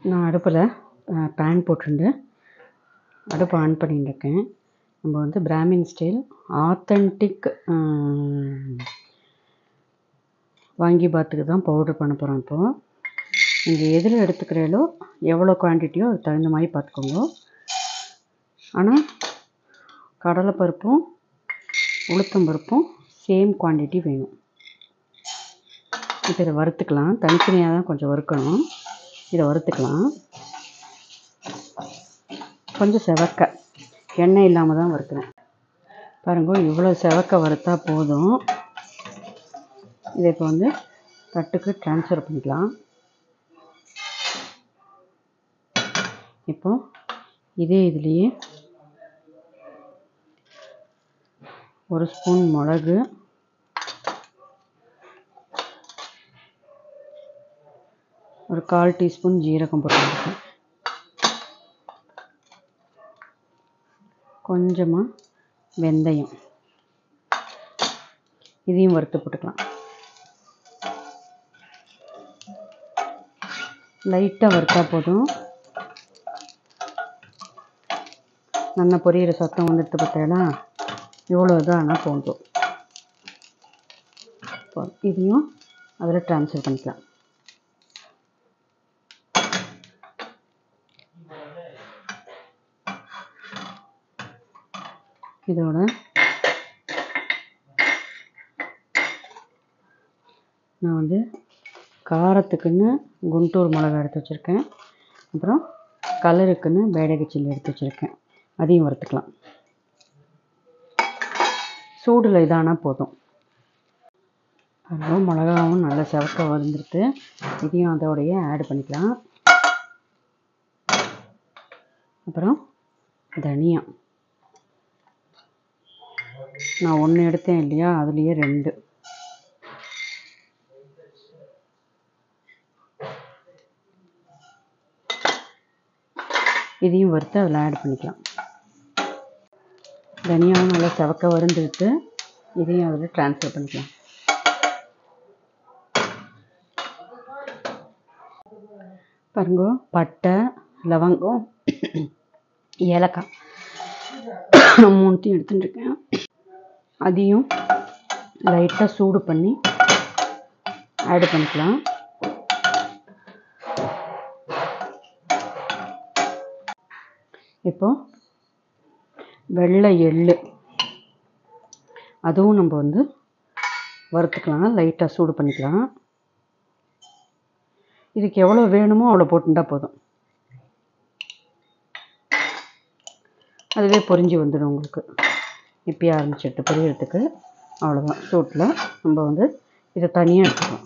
நான் அடுப்பில் பேன் போட்டுண்டு அடுப்பு ஆன் பண்ணிட்டுருக்கேன். நம்ம வந்து பிராமின் ஸ்டைல் ஆத்தென்டிக் வாங்கிபாத்துக்கு தான் பவுட்ரு பண்ண போகிறோம். இப்போது நீங்கள் எதில் எடுத்துக்கிறீங்களோ எவ்வளோ குவான்டிட்டியோ அதுக்கு தகுந்த மாதிரி பார்த்துக்கோங்க. ஆனால் கடலைப்பருப்பும் உளுத்தம்பருப்பும் சேம் குவான்டிட்டி வேணும். இப்போ இதை வறுத்துக்கலாம். தனித்தனியாக தான் கொஞ்சம் வறுக்கணும். இதை வறுத்துக்கலாம். கொஞ்சம் செவக்க எண்ணெய் இல்லாமல் தான் வறுக்கிறேன். பாருங்க, இவ்வளோ செவக்க வறுத்தா போதும். இதை இப்போ வந்து தட்டுக்கு ட்ரான்ஸ்ஃபர் பண்ணிக்கலாம். இப்போ இதே இதுலேயே ஒரு ஸ்பூன் மிளகு, ஒரு 1/4 டீஸ்பூன் ஜீரகம் போட்டுருக்கேன். கொஞ்சமாக வெந்தயம், இதையும் வறுத்து போட்டுக்கலாம். லைட்டாக வறுத்தா போதும். நல்லா பொரியிற சத்தம் வந்துட்டு பார்த்தீங்களா, இவ்வளோ இதானா போதும். இதையும் அதில் ட்ரான்ஸ்ஃபர் பண்ணிக்கலாம். இதோட நான் வந்து காரத்துக்குன்னு குண்டூர் மிளகா எடுத்து வச்சுருக்கேன். அப்புறம் கலருக்குன்னு பேடகி சில்லி எடுத்து வச்சுருக்கேன். அதையும் வறுத்துக்கலாம். சூடில் இதானா போதும். அதுவும் மிளகாவும் நல்லா செவக்க வந்துடுத்து. இதையும் அதோடைய ஆட் பண்ணிக்கலாம். அப்புறம் தனியா நான் 1 எடுத்தேன் இல்லையா, அதுலேயே 2. இதையும் வறுத்து அதில் ஆட் பண்ணிக்கலாம். தனியாவும் நல்லா செவக்க வறுந்துடுத்து. இதையும் அதில் ட்ரான்ஸ்ஃபர் பண்ணிக்கலாம். பாருங்க, பட்டை, லவங்கம், ஏலக்காய் 3 எடுத்துட்டுருக்கேன். அதையும் லைட்டாக சூடு பண்ணி ஆட் பண்ணிக்கலாம். இப்போ வெள்ளை எள்ளு அதுவும் நம்ம வந்து வறுத்துக்கலாம். லைட்டாக சூடு பண்ணிக்கலாம். இதுக்கு எவ்வளோ வேணுமோ அவ்வளோ போட்டுட்டா போதும். அதுவே பொரிஞ்சு வந்துடும் உங்களுக்கு. இப்போயே ஆரம்பிச்சிட்டு பொரியறதுக்கு. அவ்வளோதான். சூட்டில் நம்ம வந்து இதை தனியாக எடுத்துக்கலாம்.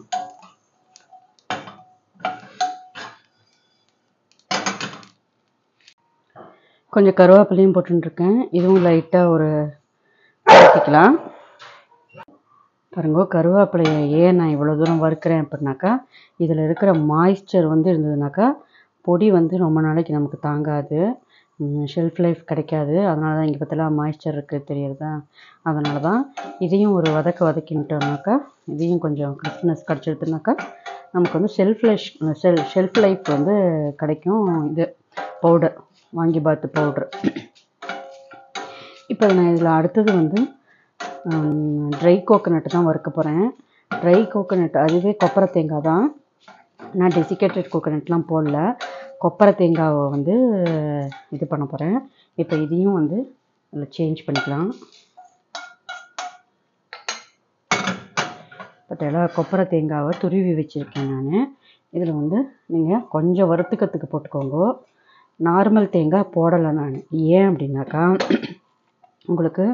கொஞ்சம் கருவேப்பிலையும் போட்டுருக்கேன். இதுவும் லைட்டாக ஒரு வறுத்திக்கலாம். பாருங்க, கருவேப்பிலையை ஏன் நான் இவ்வளோ தூரம் வறுக்கிறேன் அப்படின்னாக்கா, இதில் இருக்கிற மாய்ஸ்சர் வந்து இருந்ததுனாக்கா பொடி வந்து ரொம்ப நாளைக்கு நமக்கு தாங்காது, ஷெல்ஃப் லைஃப் கிடைக்காது. அதனால தான் இங்கே பார்த்தலாம் மாய்ஸ்சர் இருக்குது தெரியுறதா. அதனால தான் இதையும் ஒரு வதக்கிட்டோம்னாக்கா, இதையும் கொஞ்சம் கிறிஸ்ப்னஸ் கிடச்சிடுதுனாக்கா நமக்கு வந்து ஷெல்ஃப் லைஃப் வந்து கிடைக்கும். இது பவுடர் வாங்கிபாத்து பவுட்ரு. இப்போ நான் இதில் அடுத்தது வந்து ட்ரை கோகோனட் தான் வறுக்க போகிறேன். ட்ரை கோகோனட் அதுவே கொப்பரை தேங்காய் தான். நான் டெசிகேட்டட் கோகோனட்லாம் போடல. கொப்பரை தேங்காவை வந்து இது பண்ண போகிறேன். இப்போ இதையும் வந்து அதில் சேஞ்ச் பண்ணிக்கலாம். பார்த்தா கொப்பரை தேங்காவை துருவி வச்சுருக்கேன் நான். இதில் வந்து நீங்கள் கொஞ்சம் வறுத்துக்கிறதுக்கு போட்டுக்கோங்க. நார்மல் தேங்காய் போடலை நான். ஏன் அப்படின்னாக்கா, உங்களுக்கு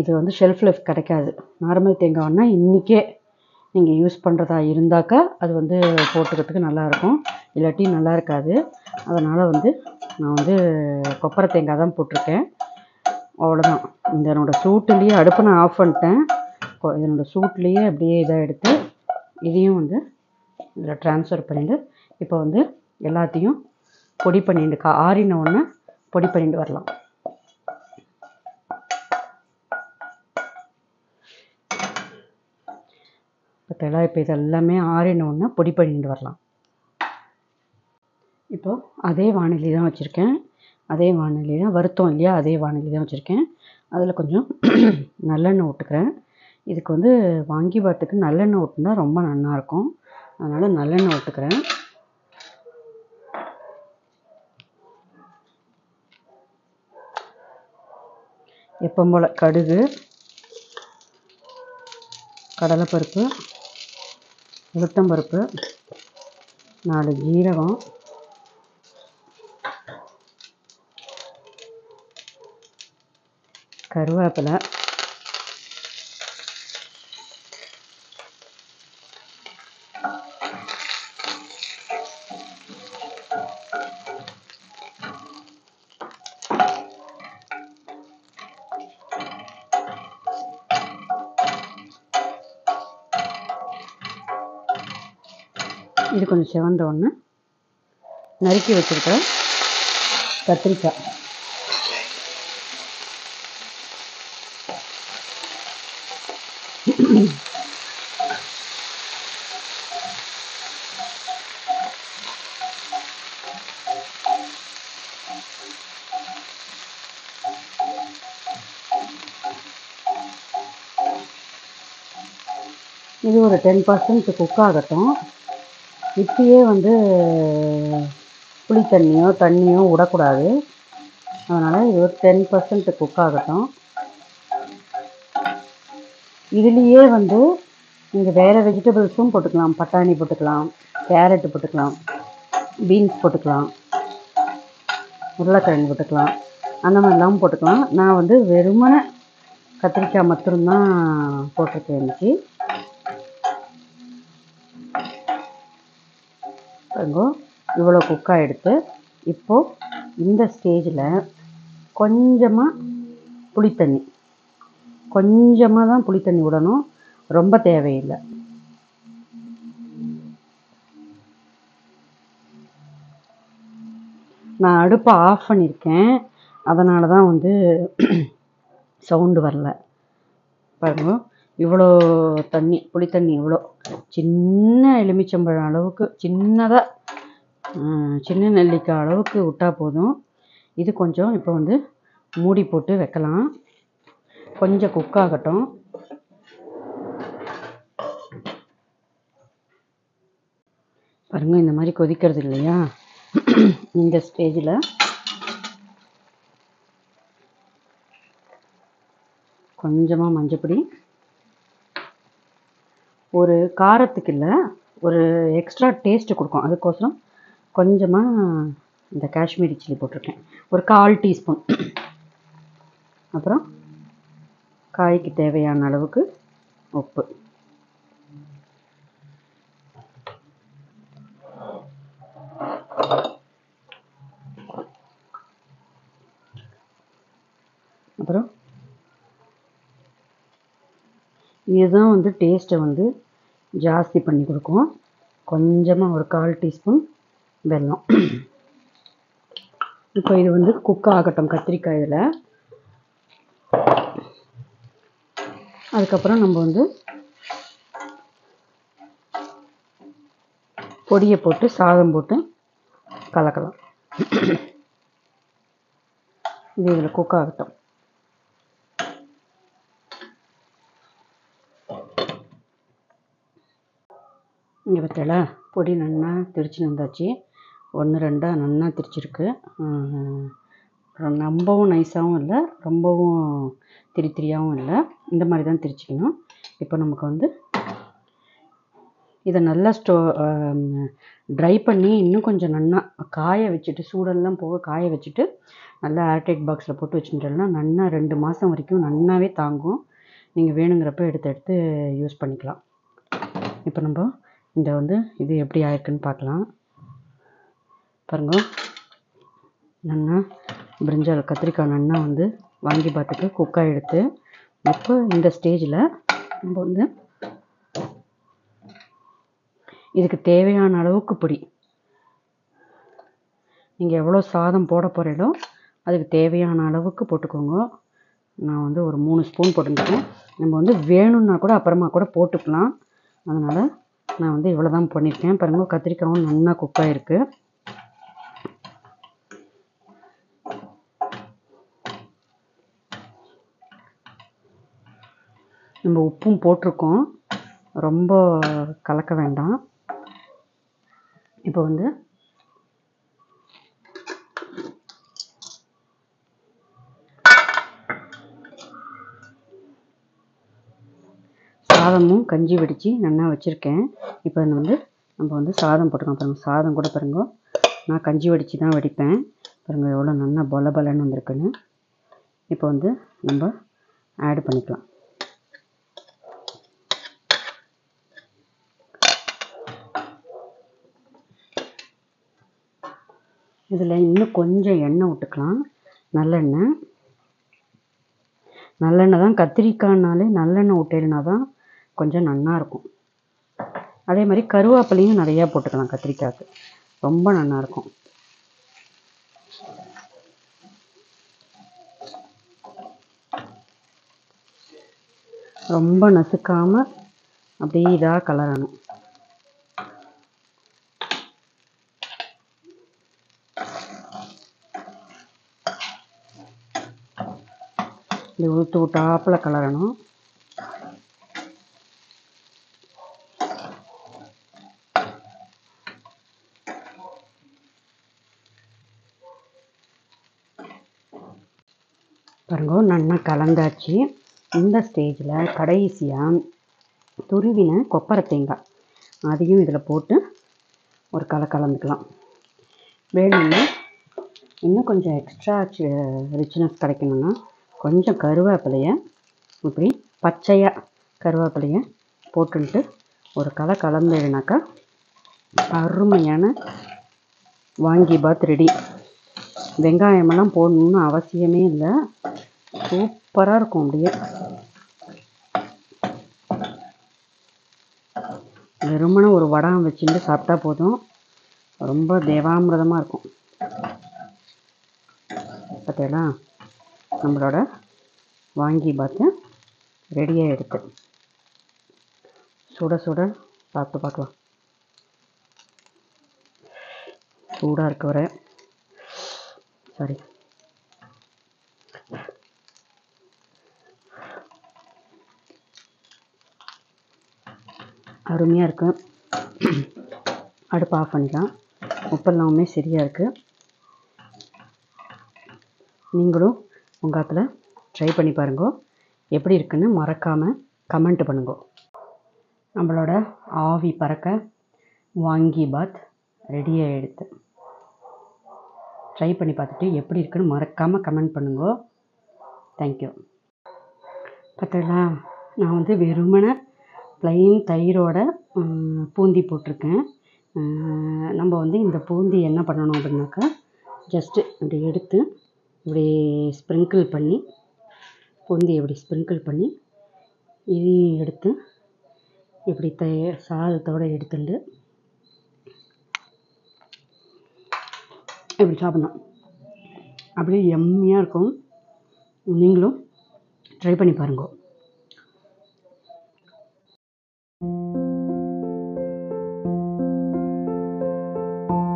இது வந்து ஷெல்ஃப் லைஃப் கிடைக்காது. நார்மல் தேங்காய்னா இன்றைக்கே நீங்கள் யூஸ் பண்ணுறதா இருந்தாக்கா அது வந்து போட்டுக்கிறதுக்கு நல்லாயிருக்கும். இல்லாட்டி நல்லா இருக்காது. அதனால் வந்து நான் வந்து கொப்பரை தேங்காய் தான் போட்டிருக்கேன். அவ்வளோதான். இதனோட சூட்டுலேயே அடுப்பை நான் ஆஃப் பண்ணிட்டேன். இதனோட சூட்லேயே அப்படியே இதாக எடுத்து இதையும் வந்து இதில் ட்ரான்ஸ்ஃபர் பண்ணிவிட்டு இப்போ வந்து எல்லாத்தையும் பொடி பண்ணிட்டு ஆறின உடனே பொடி பண்ணிட்டு வரலாம். பார்த்தீங்களா, இப்போ இதெல்லாமே ஆறின உடனே பொடி பண்ணிட்டு வரலாம். இப்போது அதே வாணலி தான் வச்சுருக்கேன். அதே வாணலி தான் வறுத்தோம் இல்லையா, அதே வாணலி தான் வச்சுருக்கேன். அதில் கொஞ்சம் நல்லெண்ணெய் விட்டுக்கிறேன். இதுக்கு வந்து வாங்கிபாத்துக்கு நல்லெண்ணெய் ஊற்றினா ரொம்ப நல்லாயிருக்கும். அதனால் நல்லெண்ணெய் விட்டுக்கிறேன். எப்பவும் போல் கடுகு, கடலைப்பருப்பு, உளுத்தம்பருப்பு, 4 ஜீரகம், கருவேப்பிலை, இது கொஞ்சம் செவந்த ஒன்று நறுக்கி வச்சுருக்கிற கத்திரிக்காய், இது ஒரு 10% குக் ஆகட்டும். இப்பயே வந்து புளி தண்ணியோ விடக்கூடாது. அதனால் இது ஒரு 10% குக் ஆகட்டும். இதுலேயே வந்து நீங்கள் வேறு வெஜிடபிள்ஸும் போட்டுக்கலாம். பட்டாணி போட்டுக்கலாம், கேரட்டு போட்டுக்கலாம், பீன்ஸ் போட்டுக்கலாம், உருளைக்கிழங்கு போட்டுக்கலாம், அந்த மாதிரிலாம் போட்டுக்கலாம். நான் வந்து வெறுமனே கத்திரிக்காய் மட்டும்தான் போட்டிருக்கேன் இன்றைக்கி. இவ்வளோ குக்காக எடுத்து இப்போது இந்த ஸ்டேஜில் கொஞ்சமாக புளித்தண்ணி, கொஞ்சமாக தான் புளித்தண்ணி விடணும், ரொம்ப தேவையில்லை. நான் அடுப்பை ஆஃப் பண்ணியிருக்கேன், அதனால தான் வந்து சவுண்டு வரல. பாருங்க, இவ்வளோ தண்ணி, புளித்தண்ணி இவ்வளோ சின்ன எலுமிச்சம்பழம் அளவுக்கு, சின்னதாக சின்ன நெல்லிக்காய் அளவுக்கு விட்டால் போதும். இது கொஞ்சம் இப்போ வந்து மூடி போட்டு வைக்கலாம். கொஞ்சம் குக் ஆகட்டும். பாருங்கள், இந்த மாதிரி கொதிக்கிறது இல்லையா, இந்த ஸ்டேஜில் கொஞ்சமாக மஞ்சப்பொடி, ஒரு காரத்துக்கு இல்லை, ஒரு எக்ஸ்ட்ரா டேஸ்ட்டு கொடுக்கும், அதுக்கோசரம் கொஞ்சமாக இந்த காஷ்மீரி சில்லி போட்டிருக்கேன், ஒரு 1/4 டீஸ்பூன். அப்புறம் காய்க்கு தேவையான அளவுக்கு உப்பு. அப்புறம் இதுதான் வந்து டேஸ்ட்டை வந்து ஜாஸ்தி பண்ணி கொடுக்கும். கொஞ்சமாக ஒரு 1/4 டீஸ்பூன் வெல்லம். இப்போ இது வந்து குக் ஆகட்டும் கத்திரிக்காயில். அதுக்கப்புறம் நம்ம வந்து பொடியை போட்டு சாதம் போட்டு கலக்கலாம். இது இதில் குக் ஆகட்டும். இங்கே பார்த்தல பொடி நல்லா திரிச்சு வந்தாச்சு. 1 2 நல்லா திரிச்சிருக்கு. ரொம்பவும் நைஸாகவும் இல்லை, ரொம்பவும் திரியாகவும் இல்லை, இந்த மாதிரி தான் திரிச்சிக்கணும். இப்போ நமக்கு வந்து இதை நல்லா ட்ரை பண்ணி இன்னும் கொஞ்சம் நல்லா காய வச்சுட்டு, சூடெல்லாம் போக காய வச்சுட்டு நல்லா ஏர்டைட் பாக்ஸில் போட்டு வச்சுட்டோம்னா நல்லா 2 மாதம் வரைக்கும் நல்லாவே தாங்கும். நீங்கள் வேணுங்கிறப்ப எடுத்து யூஸ் பண்ணிக்கலாம். இப்போ நம்ம இந்த வந்து இது எப்படி ஆயிருக்குன்னு பார்க்கலாம். பாருங்க, நல்லா பிரிஞ்சால் கத்திரிக்காய் நல்லா வந்து வாங்கிபாத்துக்கு குக்காக எடுத்து, இப்போ இந்த ஸ்டேஜில் நம்ம வந்து இதுக்கு தேவையான அளவுக்கு பொடி, நீங்கள் எவ்வளோ சாதம் போட போகிறீங்களோ அதுக்கு தேவையான அளவுக்கு போட்டுக்கோங்க. நான் வந்து ஒரு 3 ஸ்பூன் போட்டுருக்கேன். நம்ம வந்து வேணும்னா கூட அப்புறமா கூட போட்டுக்கலாம். அதனால் நான் வந்து இவ்வளோ தான் பண்ணியிருக்கேன். பாருங்கள், கத்திரிக்காயும் நல்லா குக்காக இருக்குது. நம்ம உப்பும் போட்டிருக்கோம், ரொம்ப கலக்க வேண்டாம். இப்போ வந்து சாதமும் கஞ்சி வடித்து நல்லா வச்சுருக்கேன். இப்போ வந்து நம்ம வந்து சாதம் போட்டுக்கலாம். பாருங்கள், சாதம் கூட பாருங்க, நான் கஞ்சி வடித்து தான் வடிப்பேன். பாருங்கள் எவ்வளோ நல்லா பொல பொலன்னு வந்திருக்குன்னு. இப்போ வந்து நம்ம ஆட் பண்ணிக்கலாம். இதில் இன்னும் கொஞ்சம் எண்ணெய் விட்டுக்கலாம், நல்லெண்ணெய். நல்லெண்ணெய் தான், கத்திரிக்காய்னாலே நல்லெண்ணெய் விட்டேன்னா தான் கொஞ்சம் நல்லாயிருக்கும். அதே மாதிரி கருவேப்பிலையும் நிறையா போட்டுக்கலாம், கத்திரிக்காய்க்கு ரொம்ப நல்லாயிருக்கும். ரொம்ப நசுக்காமல் அப்படியே இதாக கலரணும். இப்படி ஊற்று ஊட்டாப்பில் கலரணும். பாருங்க நல்லா கலந்தாச்சு. இந்த ஸ்டேஜில் கடைசியாக துருவின கொப்பரை தேங்காய் அதையும் இதில் போட்டு ஒரு கலந்துக்கலாம். வேணும்னா இன்னும் கொஞ்சம் எக்ஸ்ட்ரா ரிச்னஸ் கிடைக்கணும்னா கொஞ்சம் கருவேப்பிலையை இப்படி பச்சையாக கருவேப்பிலையை போட்டுன்ட்டு ஒரு கலந்துனாக்கா அருமையான வாங்கிபாத் ரெடி. வெங்காயமெல்லாம் போடணுன்னு அவசியமே இல்லை, சூப்பராக இருக்கும். அப்படியே வெறுமனே ஒரு வடம் வச்சுட்டு சாப்பிட்டா போதும், ரொம்ப தேவாமிர்தமாக இருக்கும். பார்த்தீங்களா, நம்மளோட வாங்கிபாத்து ரெடியாக எடுத்து சுட சுட சாப்பிட்டு பார்க்கலாம். சூடாக இருக்க வர சாரி அருமையாக இருக்குது. அடுப்பு ஆஃப் பண்ணிக்கலாம். உப்பெல்லாமே சரியாக இருக்குது. நீங்களும் உங்கள் ஆத்தில் ட்ரை பண்ணி பாருங்க, எப்படி இருக்குன்னு மறக்காமல் கமெண்ட் பண்ணுங்க. நம்மளோட ஆவி பறக்க வாங்கிபாத் ரெடியாக எடுத்து ட்ரை பண்ணி பார்த்துட்டு எப்படி இருக்குன்னு மறக்காமல் கமெண்ட் பண்ணுங்க. தேங்க்யூ. பார்த்தீங்களா, நான் வந்து வெறுமனை ப்ளைன் தயிரோட பூந்தி போட்டிருக்கேன். நம்ம வந்து இந்த பூந்தி என்ன பண்ணணும் அப்படின்னாக்கா, ஜஸ்ட்டு இப்படி எடுத்து இப்படி ஸ்ப்ரிங்கிள் பண்ணி, பூந்தி இப்படி ஸ்ப்ரிங்கிள் பண்ணி இதையும் எடுத்து இப்படி சாதத்தோடு எடுத்துட்டு இப்படி சாப்பிட்ணும். அப்படியே எம்மியாக இருக்கும். நீங்களும் ட்ரை பண்ணி பாருங்க.